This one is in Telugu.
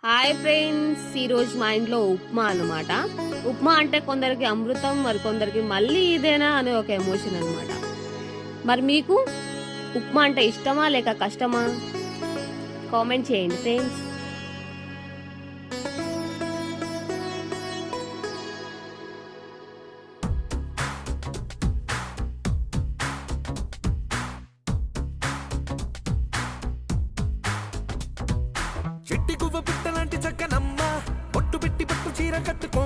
హాయ్ ఫ్రెండ్స్, ఈరోజు మా ఇంట్లో ఉప్మా అన్నమాట. ఉప్మా అంటే కొందరికి అమృతం, మరి కొందరికి మళ్ళీ ఇదేనా అనే ఒక ఎమోషన్ అనమాట. మరి మీకు ఉప్మా అంటే ఇష్టమా లేక కష్టమా? కామెంట్ చేయండి ఫ్రెండ్స్. చెట్టి గువ్వ పిట్టలాంటి చక్కనమ్మ బొట్టు పెట్టి పట్టు చీర కట్టుకో